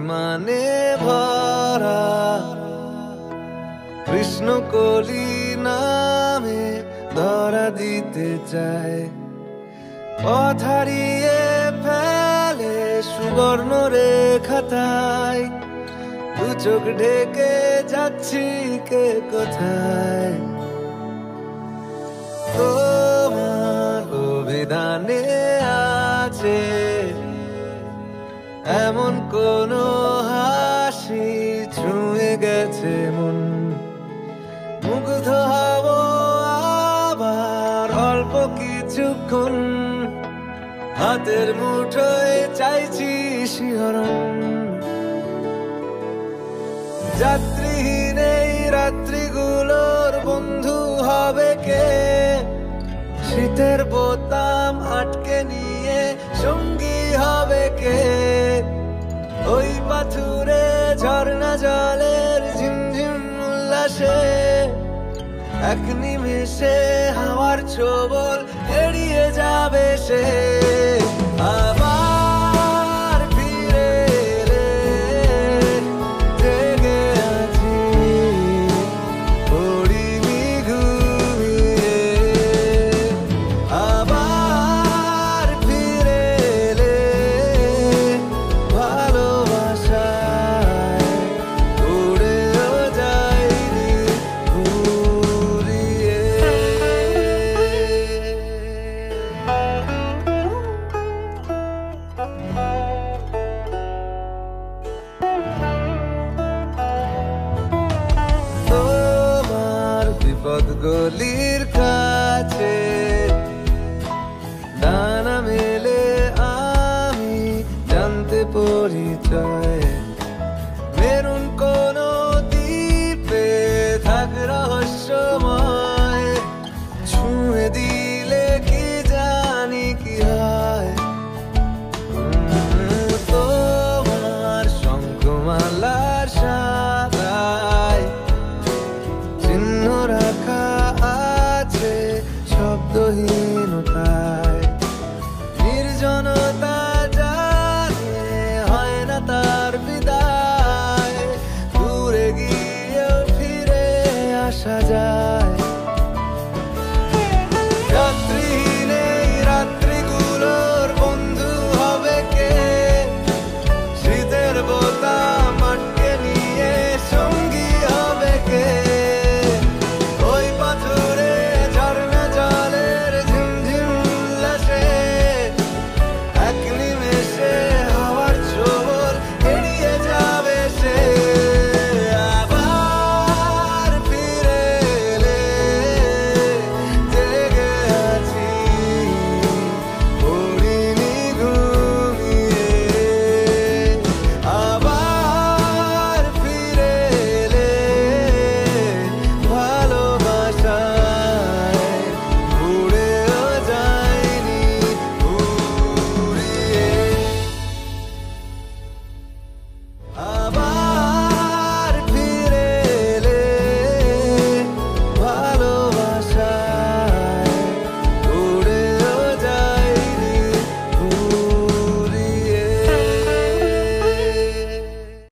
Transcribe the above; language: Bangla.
অভিমানে ভরা কৃষ্ণকলি নামে ধরা দিতে চায়, পথ হারিয়ে ফেলে সুবর্ণ রেখাটায়, দু চোখ ঢেকে যাচ্ছি কে কোথায়। তোমার অভিধানে আছে এমন কোন হাসি ছুঁয়ে গেছে মন, মুগ্ধ হব আবার অল্প কিছুক্ষণ, হাতের মুঠোয় চাইছি শিহরণ। যাত্রীহীন এই রাত্রিগুলোর বন্ধু হবে কে, শীতের বোতাম আটকে নিয়ে সঙ্গী হবে কে, ওই পাথুরে ঝর্ণা জলের ঝিমঝিম উল্লাসে এক নিমেষে হাওয়ার ছোবল এড়িয়ে যাবে সে। আবার ফিরে এলে জেগে আছি পড়িনি ঘুমিয়ে, আবার ফিরে এলে ভালোবাসায় উড়েও যাইনি ঘুরিয়ে। তোমার বিপদ গলি